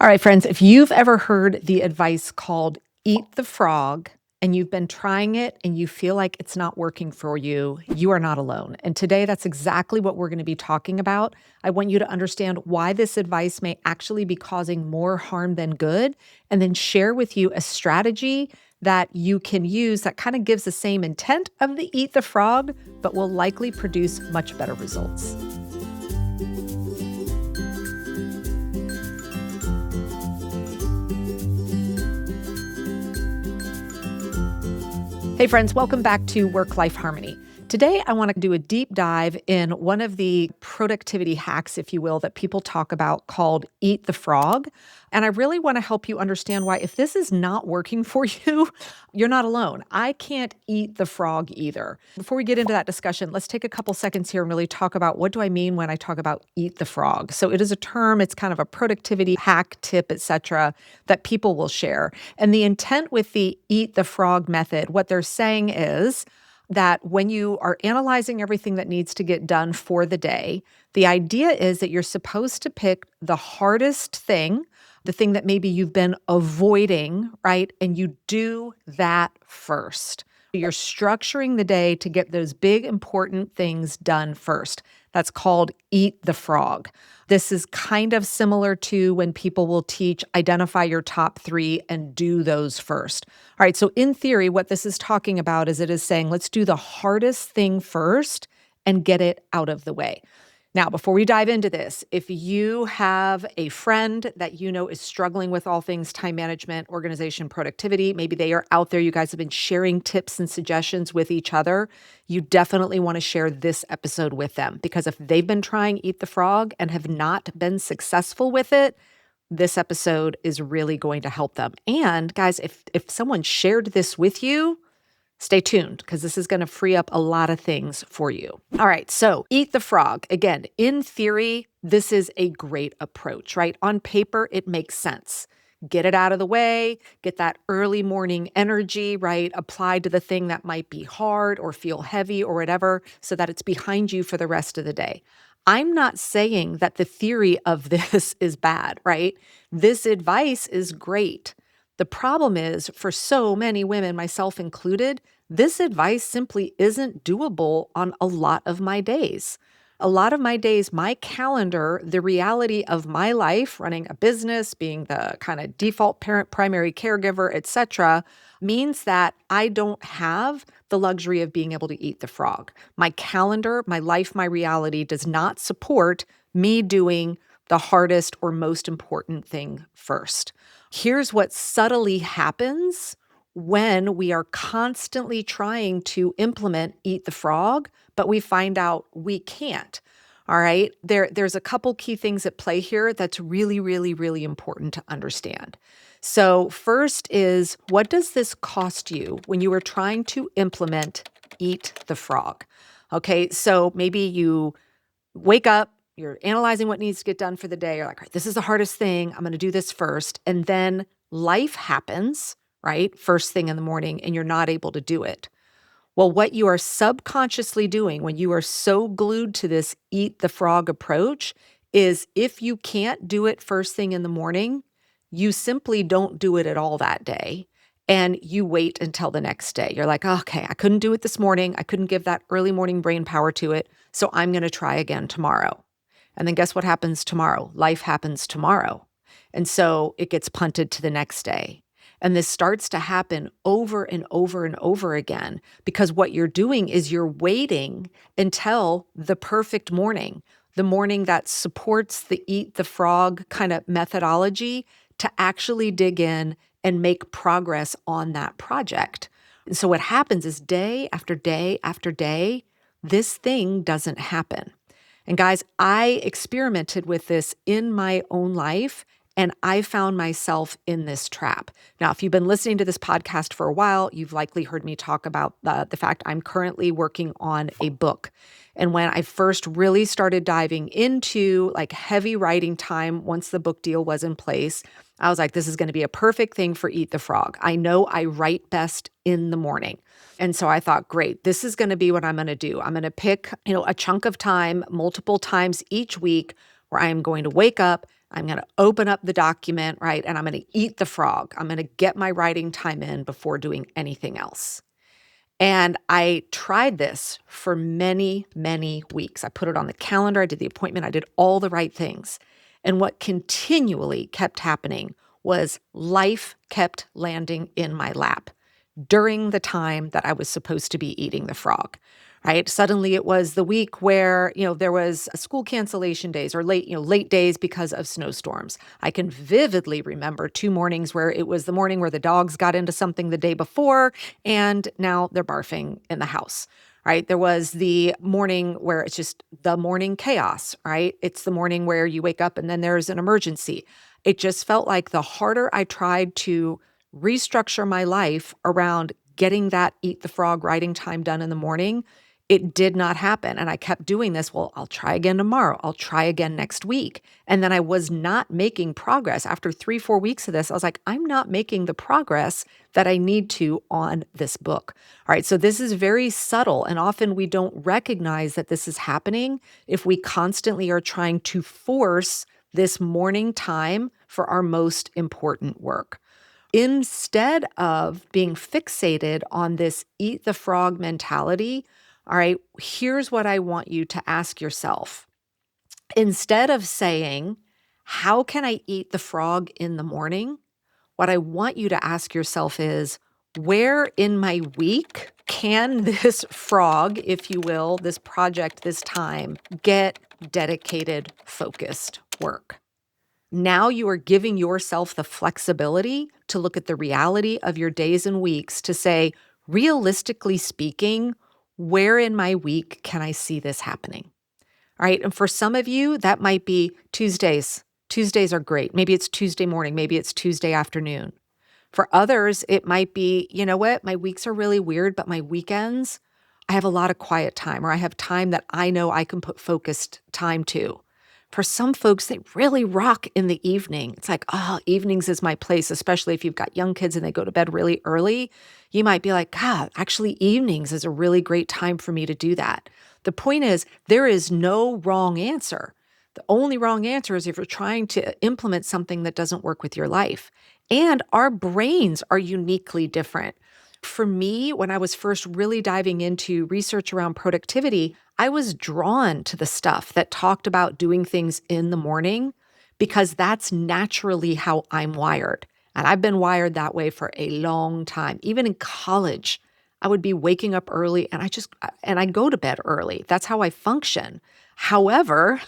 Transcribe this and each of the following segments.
All right, friends, if you've ever heard the advice called eat the frog and you've been trying it and you feel like it's not working for you, you are not alone. And today, that's exactly what we're going to be talking about. I want you to understand why this advice may actually be causing more harm than good, and then share with you a strategy that you can use that kind of gives the same intent of the eat the frog, but will likely produce much better results. Hey, friends, welcome back to Work Life Harmony. Today, I want to do a deep dive in one of the productivity hacks, if you will, that people talk about called Eat the Frog. And I really want to help you understand why, if this is not working for you, you're not alone. I can't eat the frog either. Before we get into that discussion, let's take a couple seconds here and really talk about what do I mean when I talk about eat the frog. So it is a term, it's kind of a productivity hack, tip, etc., that people will share. And the intent with the eat the frog method, what they're saying is that when you are analyzing everything that needs to get done for the day, the idea is that you're supposed to pick the hardest thing, the thing that maybe you've been avoiding, right? And you do that first. You're structuring the day to get those big, important things done first. That's called eat the frog. This is kind of similar to when people will teach identify your top three and do those first. All right, so in theory, what this is talking about is it is saying, let's do the hardest thing first and get it out of the way. Now, before we dive into this, if you have a friend that you know is struggling with all things time management, organization, productivity, maybe they are out there, you guys have been sharing tips and suggestions with each other, you definitely want to share this episode with them, because if they've been trying Eat the Frog and have not been successful with it, this episode is really going to help them. And guys, if someone shared this with you, stay tuned, because this is going to free up a lot of things for you. All right, so eat the frog. Again, in theory, this is a great approach, right? On paper, it makes sense. Get it out of the way, get that early morning energy, right? Applied to the thing that might be hard or feel heavy or whatever, so that it's behind you for the rest of the day. I'm not saying that the theory of this is bad, right? This advice is great. The problem is, for so many women, myself included, this advice simply isn't doable on a lot of my days. A lot of my days, my calendar, the reality of my life, running a business, being the kind of default parent, primary caregiver, etc., means that I don't have the luxury of being able to eat the frog. My calendar, my life, my reality does not support me doing the hardest or most important thing first. Here's what subtly happens when we are constantly trying to implement Eat the Frog, but we find out we can't. All right. There's a couple key things at play here that's really, really, really important to understand. So, first is, what does this cost you when you are trying to implement Eat the Frog? Okay. So maybe you wake up, you're analyzing what needs to get done for the day. You're like, all right, this is the hardest thing. I'm going to do this first. And then life happens, right? First thing in the morning, and you're not able to do it. Well, what you are subconsciously doing when you are so glued to this eat the frog approach is, if you can't do it first thing in the morning, you simply don't do it at all that day. And you wait until the next day. You're like, okay, I couldn't do it this morning. I couldn't give that early morning brain power to it. So I'm going to try again tomorrow. And then guess what happens tomorrow? Life happens tomorrow. And so it gets punted to the next day. And this starts to happen over and over and over again, because what you're doing is you're waiting until the perfect morning, the morning that supports the eat the frog kind of methodology, to actually dig in and make progress on that project. And so what happens is, day after day after day, this thing doesn't happen. And guys, I experimented with this in my own life, and I found myself in this trap. Now, if you've been listening to this podcast for a while, you've likely heard me talk about the fact I'm currently working on a book. And when I first really started diving into like heavy writing time, once the book deal was in place, I was like, this is going to be a perfect thing for Eat the Frog. I know I write best in the morning. And so I thought, great, this is going to be what I'm going to do. I'm going to pick, a chunk of time, multiple times each week, where I am going to wake up I'm going to open up the document, right? And I'm going to eat the frog. I'm going to get my writing time in before doing anything else. And I tried this for many, many weeks. I put it on the calendar. I did the appointment. I did all the right things. And what continually kept happening was life kept landing in my lap during the time that I was supposed to be eating the frog, right? Suddenly it was the week where, there was a school cancellation days or late days because of snowstorms. I can vividly remember 2 mornings where it was the morning where the dogs got into something the day before and now they're barfing in the house. Right. There was the morning where it's just the morning chaos, right? It's the morning where you wake up and then there's an emergency. It just felt like the harder I tried to restructure my life around getting that eat the frog writing time done in the morning, it did not happen. And I kept doing this. Well, I'll try again tomorrow. I'll try again next week. And then I was not making progress. After 3-4 weeks of this, I was like, I'm not making the progress that I need to on this book. All right. So this is very subtle. And often we don't recognize that this is happening if we constantly are trying to force this morning time for our most important work. Instead of being fixated on this eat the frog mentality, all right, here's what I want you to ask yourself. Instead of saying, how can I eat the frog in the morning? What I want you to ask yourself is, where in my week can this frog, if you will, this project, this time, get dedicated, focused work? Now you are giving yourself the flexibility to look at the reality of your days and weeks to say, realistically speaking, where in my week can I see this happening? All right. And for some of you, that might be Tuesdays. Tuesdays are great. Maybe it's Tuesday morning. Maybe it's Tuesday afternoon. For others, it might be, you know what? My weeks are really weird, but my weekends, I have a lot of quiet time or I have time that I know I can put focused time to. For some folks, they really rock in the evening. It's like, oh, evenings is my place, especially if you've got young kids and they go to bed really early. You might be like, God, actually, evenings is a really great time for me to do that. The point is, there is no wrong answer. The only wrong answer is if you're trying to implement something that doesn't work with your life. And our brains are uniquely different. For me, when I was first really diving into research around productivity, I was drawn to the stuff that talked about doing things in the morning because that's naturally how I'm wired. And I've been wired that way for a long time. Even in college, I would be waking up early and I'd go to bed early. That's how I function. However,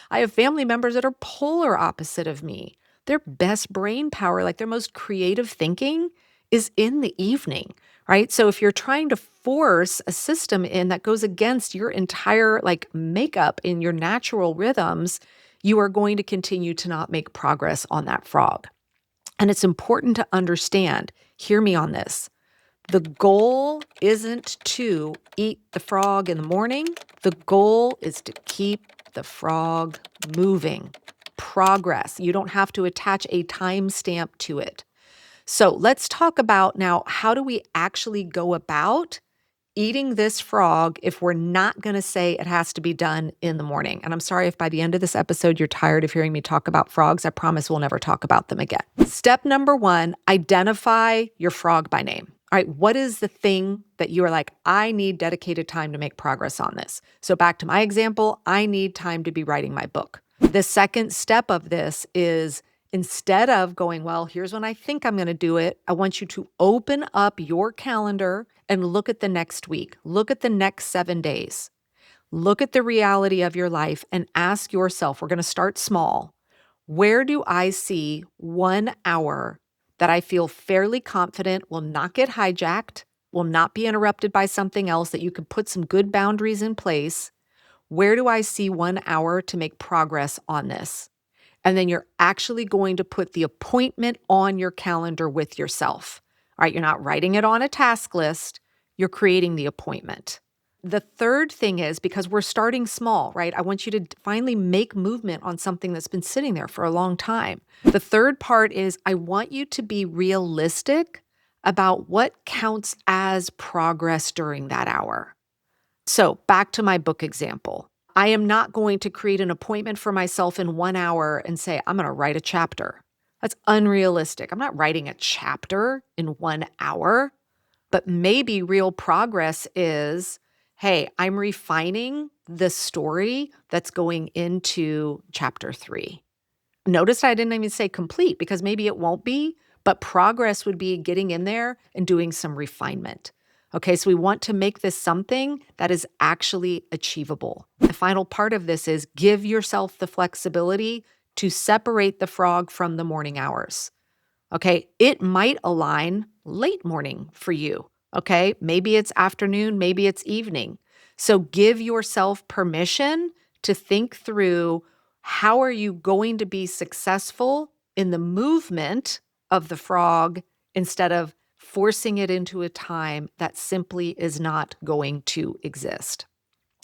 I have family members that are polar opposite of me. Their best brain power, like their most creative thinking, is in the evening, right? So if you're trying to force a system in that goes against your entire makeup in your natural rhythms, you are going to continue to not make progress on that frog. And it's important to understand, hear me on this. The goal isn't to eat the frog in the morning. The goal is to keep the frog moving. Progress. You don't have to attach a timestamp to it. So let's talk about now, how do we actually go about eating this frog if we're not going to say it has to be done in the morning? And I'm sorry if by the end of this episode you're tired of hearing me talk about frogs. I promise we'll never talk about them again. Step number 1, identify your frog by name. All right, what is the thing that you are like, I need dedicated time to make progress on this? So back to my example, I need time to be writing my book. The second step of this is, instead of going, well, here's when I think I'm going to do it, I want you to open up your calendar and look at the next week. Look at the next 7 days. Look at the reality of your life and ask yourself, we're going to start small. Where do I see 1 hour that I feel fairly confident will not get hijacked, will not be interrupted by something else, that you could put some good boundaries in place? Where do I see 1 hour to make progress on this? And then you're actually going to put the appointment on your calendar with yourself. All right, you're not writing it on a task list, you're creating the appointment. The third thing is, because we're starting small, right? I want you to finally make movement on something that's been sitting there for a long time. The third part is, I want you to be realistic about what counts as progress during that hour. So back to my book example. I am not going to create an appointment for myself in 1 hour and say, I'm going to write a chapter. That's unrealistic. I'm not writing a chapter in 1 hour, but maybe real progress is, hey, I'm refining the story that's going into chapter 3. Notice I didn't even say complete because maybe it won't be, but progress would be getting in there and doing some refinement. Okay, so we want to make this something that is actually achievable. The final part of this is give yourself the flexibility to separate the frog from the morning hours. Okay, it might align late morning for you. Okay, maybe it's afternoon, maybe it's evening. So give yourself permission to think through how are you going to be successful in the movement of the frog instead of forcing it into a time that simply is not going to exist.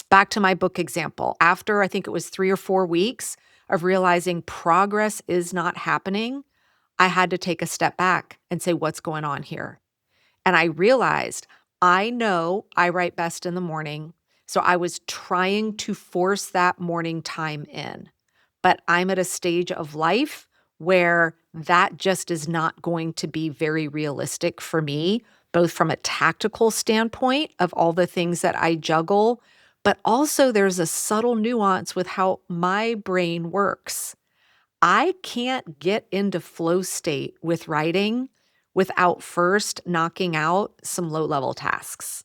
Back to my book example. After I think it was 3 or 4 weeks of realizing progress is not happening, I had to take a step back and say, what's going on here? And I realized I know I write best in the morning. So I was trying to force that morning time in. But I'm at a stage of life where that just is not going to be very realistic for me, both from a tactical standpoint of all the things that I juggle, but also there's a subtle nuance with how my brain works. I can't get into flow state with writing without first knocking out some low level tasks.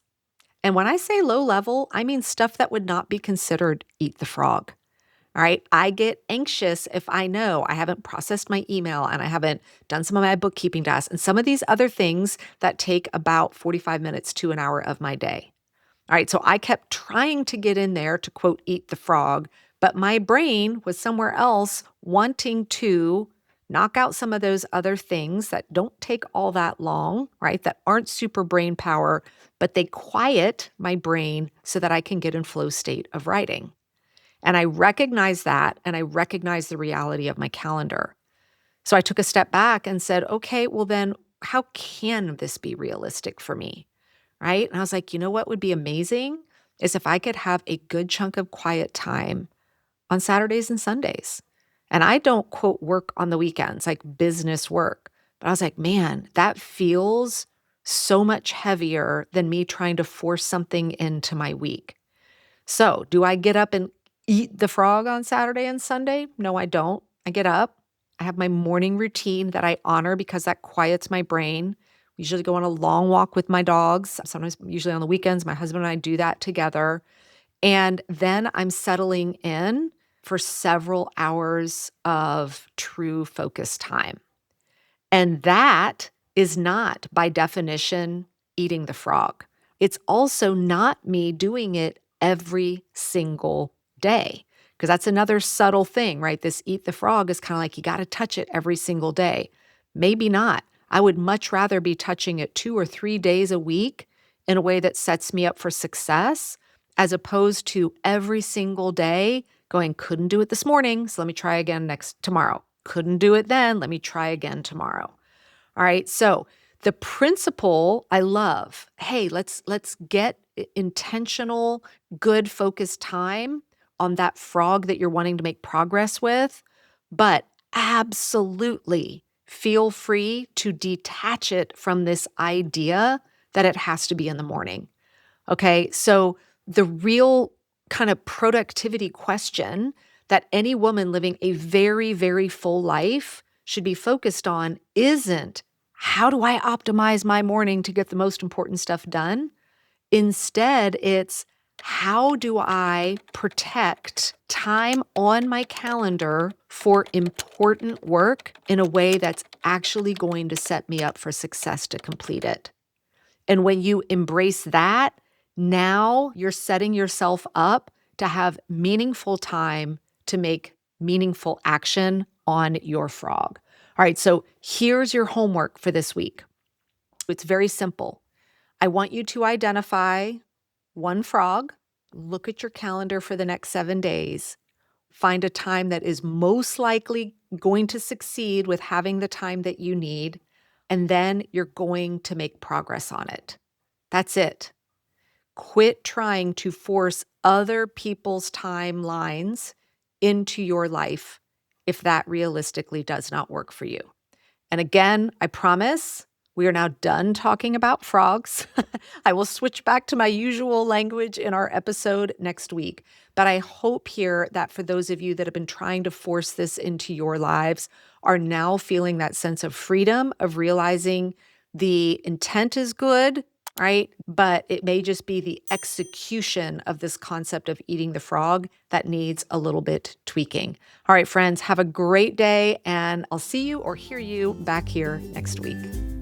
And when I say low level, I mean stuff that would not be considered eat the frog. All right. I get anxious if I know I haven't processed my email and I haven't done some of my bookkeeping tasks and some of these other things that take about 45 minutes to an hour of my day. All right, so I kept trying to get in there to quote, eat the frog, but my brain was somewhere else wanting to knock out some of those other things that don't take all that long, right? That aren't super brain power, but they quiet my brain so that I can get in flow state of writing. And I recognize that and I recognize the reality of my calendar. So I took a step back and said, okay, well then how can this be realistic for me? Right? And I was like, you know what would be amazing is if I could have a good chunk of quiet time on Saturdays and Sundays. And I don't quote work on the weekends, like business work. But I was like, man, that feels so much heavier than me trying to force something into my week. So, do I get up and eat the frog on Saturday and Sunday? No, I don't. I get up. I have my morning routine that I honor because that quiets my brain. We usually go on a long walk with my dogs. Sometimes, usually on the weekends, my husband and I do that together. And then I'm settling in for several hours of true focus time. And that is not, by definition, eating the frog. It's also not me doing it every single day. Because that's another subtle thing, right? This eat the frog is kind of like you got to touch it every single day. Maybe not. I would much rather be touching it 2 or 3 days a week in a way that sets me up for success, as opposed to every single day going, couldn't do it this morning, so let me try again tomorrow. Couldn't do it then, let me try again tomorrow. All right. So the principle I love, hey, let's get intentional, good focused time on that frog that you're wanting to make progress with, but absolutely feel free to detach it from this idea that it has to be in the morning. Okay. So the real kind of productivity question that any woman living a very, very full life should be focused on isn't how do I optimize my morning to get the most important stuff done? Instead, it's how do I protect time on my calendar for important work in a way that's actually going to set me up for success to complete it? And when you embrace that, now you're setting yourself up to have meaningful time to make meaningful action on your frog. All right, so here's your homework for this week. It's very simple. I want you to identify one frog, look at your calendar for the next 7 days, find a time that is most likely going to succeed with having the time that you need, and then you're going to make progress on it. That's it. Quit trying to force other people's timelines into your life if that realistically does not work for you. And again, I promise we are now done talking about frogs. I will switch back to my usual language in our episode next week. But I hope here that for those of you that have been trying to force this into your lives are now feeling that sense of freedom of realizing the intent is good, right? But it may just be the execution of this concept of eating the frog that needs a little bit tweaking. All right, friends, have a great day, and I'll see you or hear you back here next week.